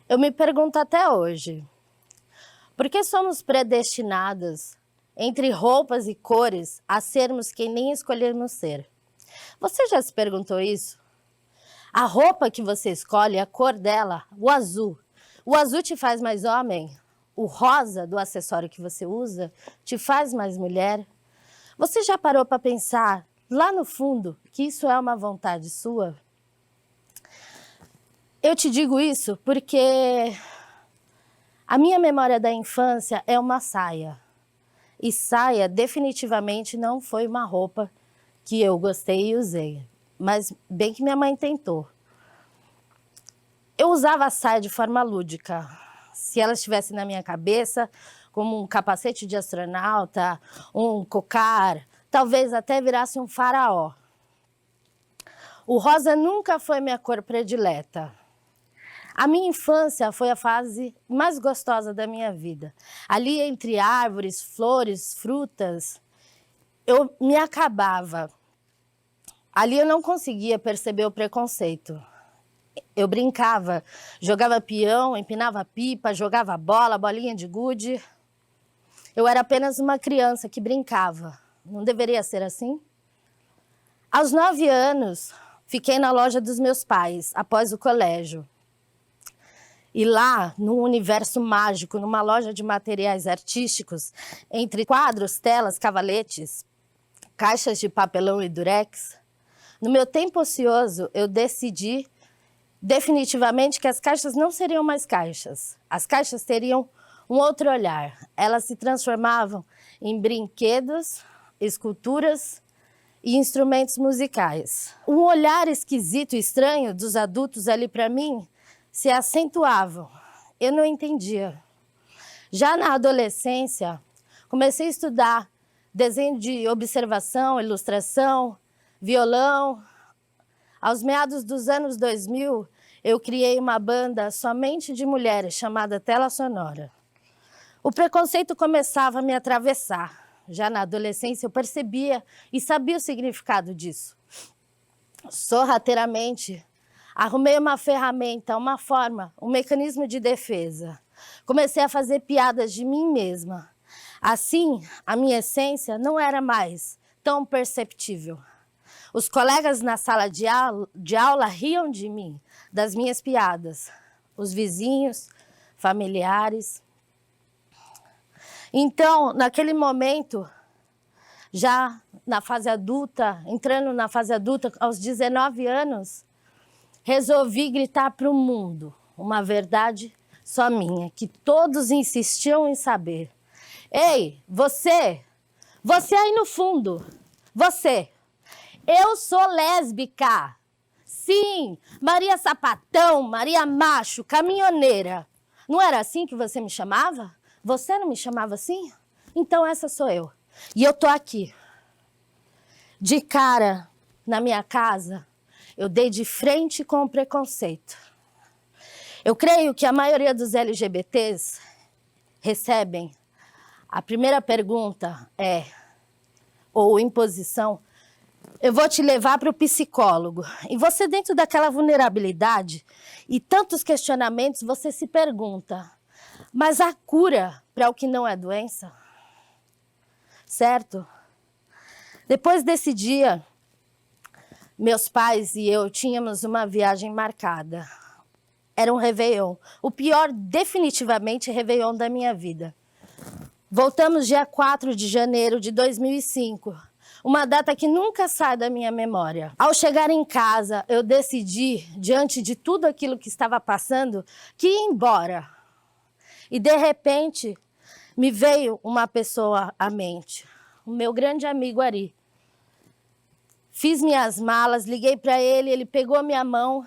Eu me pergunto até hoje, por que somos predestinados, entre roupas e cores, a sermos quem nem escolhemos ser? Você já se perguntou isso? A roupa que você escolhe, a cor dela, o azul. O azul te faz mais homem? O rosa do acessório que você usa te faz mais mulher? Você já parou para pensar, lá no fundo, que isso é uma vontade sua? Eu te digo isso porque a minha memória da infância é uma saia. E saia definitivamente não foi uma roupa que eu gostei e usei. Mas bem que minha mãe tentou. Eu usava a saia de forma lúdica. Se ela estivesse na minha cabeça, como um capacete de astronauta, um cocar, talvez até virasse um faraó. O rosa nunca foi minha cor predileta. A minha infância foi a fase mais gostosa da minha vida. Ali entre árvores, flores, frutas, eu me acabava. Ali eu não conseguia perceber o preconceito. Eu brincava, jogava peão, empinava pipa, jogava bola, bolinha de gude. Eu era apenas uma criança que brincava. Não deveria ser assim? Aos 9 anos, fiquei na loja dos meus pais, após o colégio. E lá, num universo mágico, numa loja de materiais artísticos, entre quadros, telas, cavaletes, caixas de papelão e durex, no meu tempo ocioso, eu decidi definitivamente que as caixas não seriam mais caixas. As caixas teriam um outro olhar. Elas se transformavam em brinquedos, esculturas e instrumentos musicais. Um olhar esquisito e estranho dos adultos ali para mim se acentuavam. Eu não entendia. Já na adolescência, comecei a estudar desenho de observação, ilustração, violão. Aos meados dos anos 2000, eu criei uma banda somente de mulheres, chamada Tela Sonora. O preconceito começava a me atravessar. Já na adolescência, eu percebia e sabia o significado disso. Sorrateiramente, arrumei uma ferramenta, uma forma, um mecanismo de defesa. Comecei a fazer piadas de mim mesma. Assim, a minha essência não era mais tão perceptível. Os colegas na sala de aula riam de mim, das minhas piadas. Os vizinhos, familiares. Então, naquele momento, já na fase adulta, entrando na fase adulta, aos 19 anos, resolvi gritar para o mundo uma verdade só minha, que todos insistiam em saber. Ei, você aí no fundo, você, eu sou lésbica. Sim, Maria Sapatão, Maria Macho, caminhoneira. Não era assim que você me chamava? Você não me chamava assim? Então essa sou eu. E eu tô aqui, de cara na minha casa. Eu dei de frente com o preconceito. Eu creio que a maioria dos LGBTs recebem. A primeira pergunta é, ou imposição, eu vou te levar para o psicólogo. E você, dentro daquela vulnerabilidade e tantos questionamentos, você se pergunta, mas a cura para o que não é doença? Certo? Depois desse dia, meus pais e eu tínhamos uma viagem marcada. Era um Réveillon. O pior, definitivamente, Réveillon da minha vida. Voltamos dia 4 de janeiro de 2005. Uma data que nunca sai da minha memória. Ao chegar em casa, eu decidi, diante de tudo aquilo que estava passando, que ia embora. E, de repente, me veio uma pessoa à mente. O meu grande amigo Ari. Fiz minhas malas, liguei para ele, ele pegou a minha mão,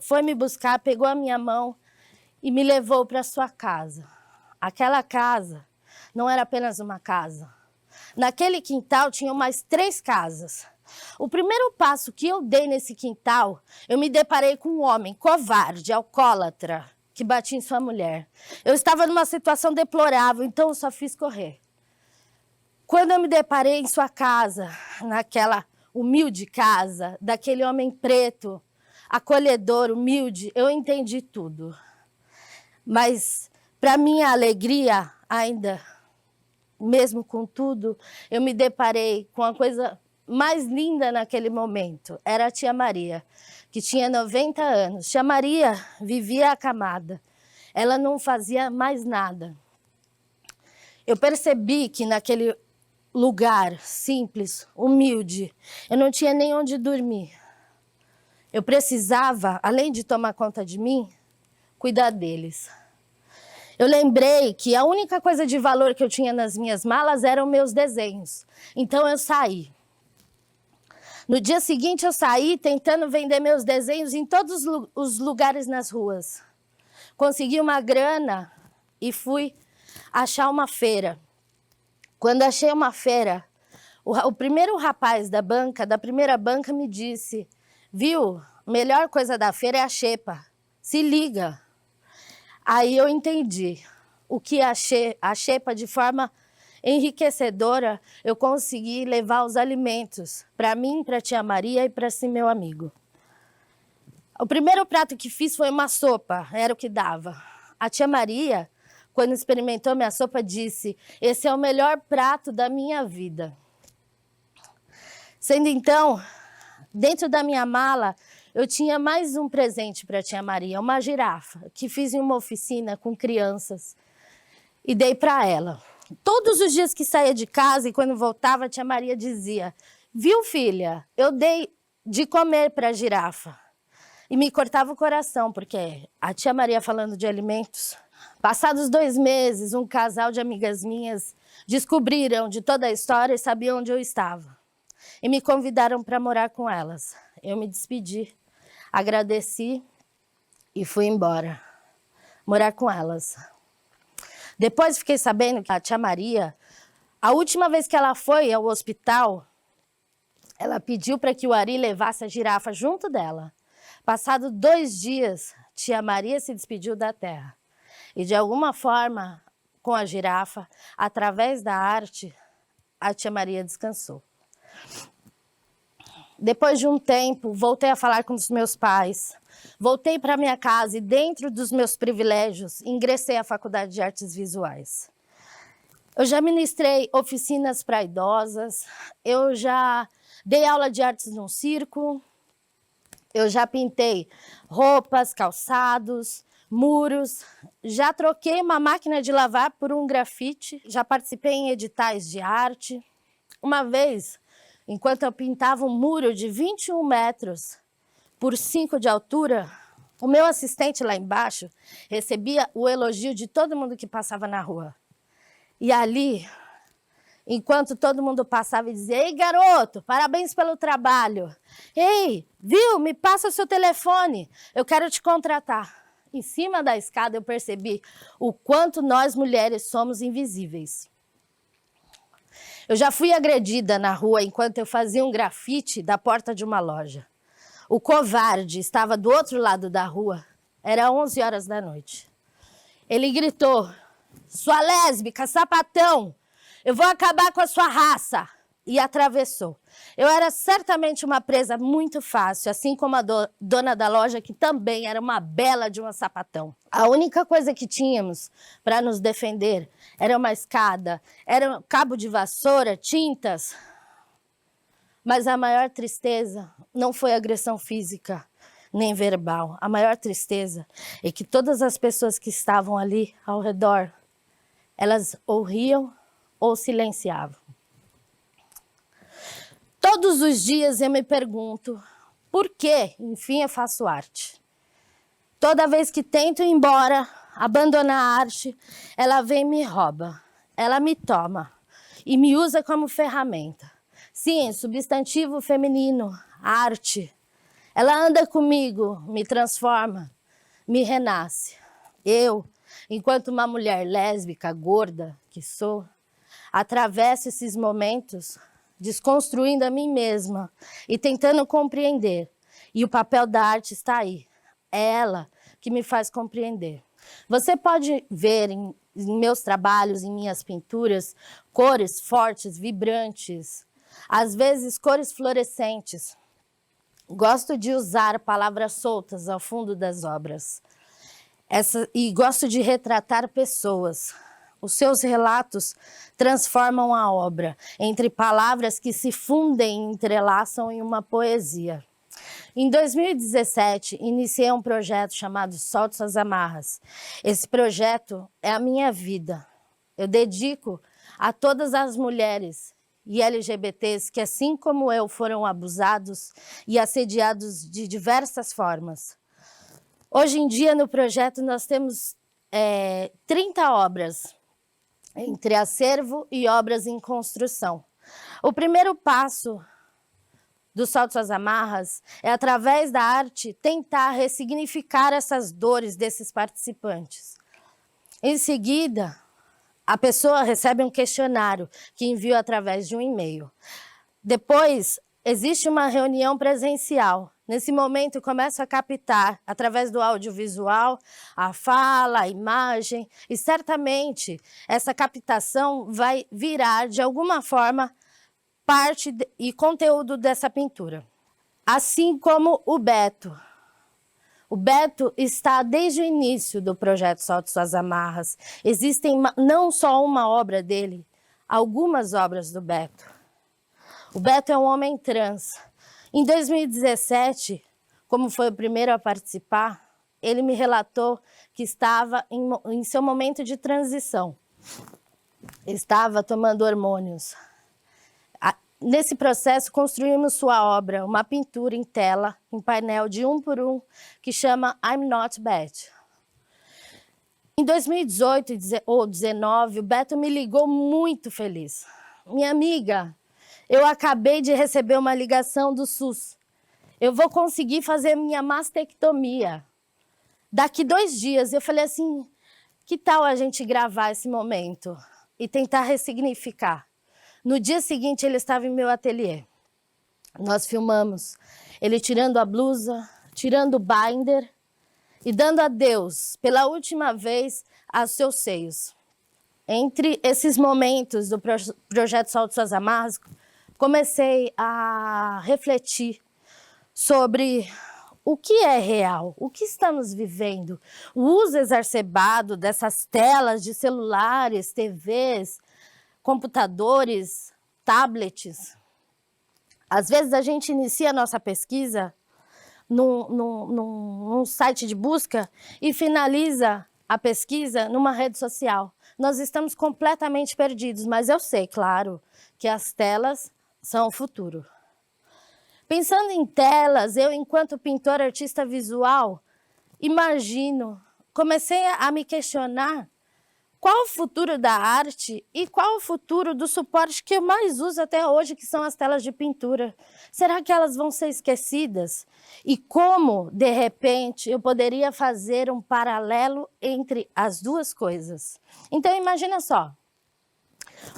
foi me buscar, pegou a minha mão e me levou para sua casa. Aquela casa não era apenas uma casa. Naquele quintal tinham mais 3 casas. O primeiro passo que eu dei nesse quintal, eu me deparei com um homem covarde, alcoólatra, que batia em sua mulher. Eu estava numa situação deplorável, então eu só fiz correr. Quando eu me deparei em sua casa, naquela humilde casa, daquele homem preto, acolhedor, humilde, eu entendi tudo. Mas, para minha alegria, ainda, mesmo com tudo, eu me deparei com a coisa mais linda naquele momento. Era a tia Maria, que tinha 90 anos. Tia Maria vivia acamada. Ela não fazia mais nada. Eu percebi que naquele lugar simples, humilde, eu não tinha nem onde dormir. Eu precisava, além de tomar conta de mim, cuidar deles. Eu lembrei que a única coisa de valor que eu tinha nas minhas malas eram meus desenhos. Então eu saí. No dia seguinte eu saí tentando vender meus desenhos em todos os lugares nas ruas. Consegui uma grana e fui achar uma feira. Quando achei uma feira, o primeiro rapaz da primeira banca me disse: viu, melhor coisa da feira é a xepa, se liga. Aí eu entendi o que a xepa, de forma enriquecedora, eu consegui levar os alimentos para mim, para a tia Maria e para esse meu amigo. O primeiro prato que fiz foi uma sopa, era o que dava. A tia Maria, quando experimentou minha sopa, disse: esse é o melhor prato da minha vida. Sendo então, dentro da minha mala, eu tinha mais um presente para a tia Maria, uma girafa, que fiz em uma oficina com crianças e dei para ela. Todos os dias que saía de casa e quando voltava, a tia Maria dizia: viu, filha, eu dei de comer para a girafa. E me cortava o coração, porque a tia Maria falando de alimentos. Passados 2 meses, um casal de amigas minhas descobriram de toda a história e sabiam onde eu estava. E me convidaram para morar com elas. Eu me despedi, agradeci e fui embora morar com elas. Depois fiquei sabendo que a tia Maria, a última vez que ela foi ao hospital, ela pediu para que o Ari levasse a girafa junto dela. Passados 2 dias, tia Maria se despediu da terra. E de alguma forma, com a girafa, através da arte, a tia Maria descansou. Depois de um tempo, voltei a falar com os meus pais. Voltei para minha casa e, dentro dos meus privilégios, ingressei à Faculdade de Artes Visuais. Eu já ministrei oficinas para idosas, eu já dei aula de artes num circo, eu já pintei roupas, calçados, muros, já troquei uma máquina de lavar por um grafite, já participei em editais de arte. Uma vez, enquanto eu pintava um muro de 21 metros por 5 de altura, o meu assistente lá embaixo recebia o elogio de todo mundo que passava na rua. E ali, enquanto todo mundo passava e dizia: ei, garoto, parabéns pelo trabalho. Ei, viu, me passa o seu telefone, eu quero te contratar. Em cima da escada eu percebi o quanto nós mulheres somos invisíveis. Eu já fui agredida na rua enquanto eu fazia um grafite da porta de uma loja. O covarde estava do outro lado da rua, era 11 horas da noite. Ele gritou: sua lésbica, sapatão, eu vou acabar com a sua raça. E atravessou. Eu era certamente uma presa muito fácil, assim como a dona da loja, que também era uma bela de uma sapatão. A única coisa que tínhamos para nos defender era uma escada, era um cabo de vassoura, tintas. Mas a maior tristeza não foi agressão física, nem verbal. A maior tristeza é que todas as pessoas que estavam ali ao redor, elas ou riam ou silenciavam. Todos os dias eu me pergunto, por que, enfim, eu faço arte? Toda vez que tento ir embora, abandonar a arte, ela vem e me rouba. Ela me toma e me usa como ferramenta. Sim, substantivo feminino, arte. Ela anda comigo, me transforma, me renasce. Eu, enquanto uma mulher lésbica, gorda que sou, atravesso esses momentos desconstruindo a mim mesma e tentando compreender. E o papel da arte está aí. É ela que me faz compreender. Você pode ver em meus trabalhos, em minhas pinturas, cores fortes, vibrantes, às vezes cores fluorescentes. Gosto de usar palavras soltas ao fundo das obras. E gosto de retratar pessoas. Os seus relatos transformam a obra entre palavras que se fundem e entrelaçam em uma poesia. Em 2017, iniciei um projeto chamado Solte Suas Amarras. Esse projeto é a minha vida. Eu dedico a todas as mulheres e LGBTs que, assim como eu, foram abusados e assediados de diversas formas. Hoje em dia, no projeto, nós temos 30 obras, entre acervo e obras em construção. O primeiro passo do Solte Suas Amarras é, através da arte, tentar ressignificar essas dores desses participantes. Em seguida, a pessoa recebe um questionário que envia através de um e-mail. Depois, existe uma reunião presencial. Nesse momento, eu começo a captar, através do audiovisual, a fala, a imagem, e certamente essa captação vai virar, de alguma forma, parte e conteúdo dessa pintura. Assim como o Beto. O Beto está desde o início do projeto Solte Suas Amarras. Existem não só uma obra dele, algumas obras do Beto. O Beto é um homem trans. Em 2017, como foi o primeiro a participar, ele me relatou que estava em seu momento de transição. Estava tomando hormônios. Nesse processo, construímos sua obra, uma pintura em tela, em painel de 1 por 1, que chama I'm Not Bad. Em 2018 ou 2019, o Beto me ligou muito feliz. Minha amiga, eu acabei de receber uma ligação do SUS. Eu vou conseguir fazer minha mastectomia daqui 2 dias. Eu falei assim, que tal a gente gravar esse momento e tentar ressignificar? No dia seguinte, ele estava em meu ateliê. Nós filmamos ele tirando a blusa, tirando o binder e dando adeus, pela última vez, aos seus seios. Entre esses momentos do projeto Solte Suas Amarras, comecei a refletir sobre o que é real, o que estamos vivendo. O uso exacerbado dessas telas de celulares, TVs, computadores, tablets. Às vezes a gente inicia a nossa pesquisa num site de busca e finaliza a pesquisa numa rede social. Nós estamos completamente perdidos, mas eu sei, claro, que as telas são o futuro. Pensando em telas, eu, enquanto pintor, artista visual, comecei a me questionar qual o futuro da arte e qual o futuro do suporte que eu mais uso até hoje, que são as telas de pintura. Será que elas vão ser esquecidas? E como, de repente, eu poderia fazer um paralelo entre as duas coisas? Então, imagina só,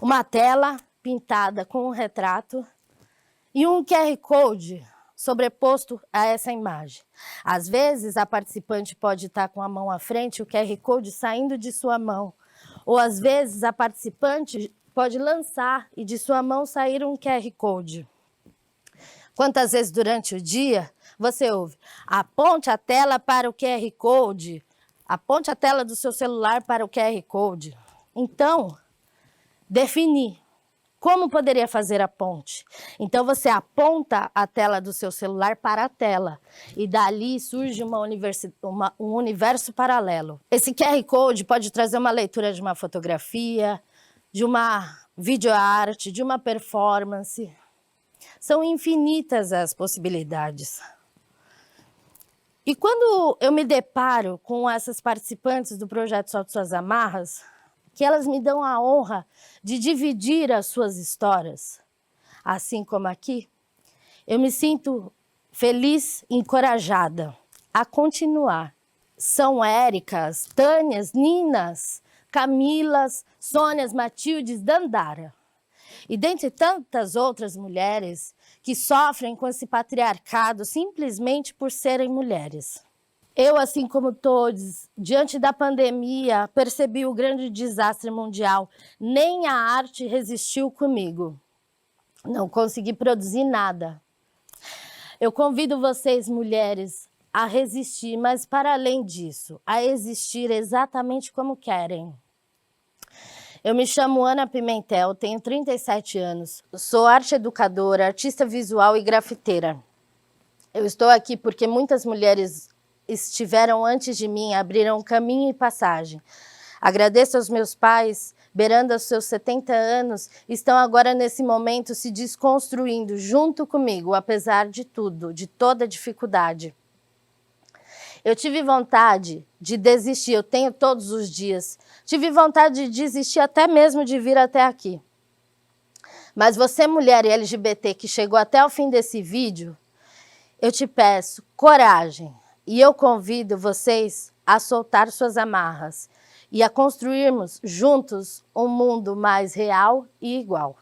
uma tela pintada com um retrato e um QR Code sobreposto a essa imagem. Às vezes, a participante pode estar com a mão à frente, o QR Code saindo de sua mão. Ou, às vezes, a participante pode lançar e de sua mão sair um QR Code. Quantas vezes durante o dia você ouve: aponte a tela para o QR Code, aponte a tela do seu celular para o QR Code. Então, definir como poderia fazer a ponte. Então, você aponta a tela do seu celular para a tela e dali surge um universo paralelo. Esse QR Code pode trazer uma leitura de uma fotografia, de uma videoarte, de uma performance. São infinitas as possibilidades. E quando eu me deparo com essas participantes do projeto Solte Suas Amarras, que elas me dão a honra de dividir as suas histórias, assim como aqui, eu me sinto feliz e encorajada a continuar. São Éricas, Tânias, Ninas, Camilas, Sônias, Matildes, Dandara. E dentre tantas outras mulheres que sofrem com esse patriarcado simplesmente por serem mulheres. Eu, assim como todos, diante da pandemia, percebi o grande desastre mundial. Nem a arte resistiu comigo. Não consegui produzir nada. Eu convido vocês, mulheres, a resistir, mas para além disso, a existir exatamente como querem. Eu me chamo Ana Pimentel, tenho 37 anos, sou arte educadora, artista visual e grafiteira. Eu estou aqui porque muitas mulheres estiveram antes de mim, abriram caminho e passagem. Agradeço aos meus pais, beirando aos seus 70 anos, estão agora nesse momento se desconstruindo junto comigo, apesar de tudo, de toda dificuldade. Eu tive vontade de desistir, eu tenho todos os dias. Tive vontade de desistir até mesmo de vir até aqui. Mas você, mulher LGBT, que chegou até o fim desse vídeo, eu te peço coragem. E eu convido vocês a soltar suas amarras e a construirmos juntos um mundo mais real e igual.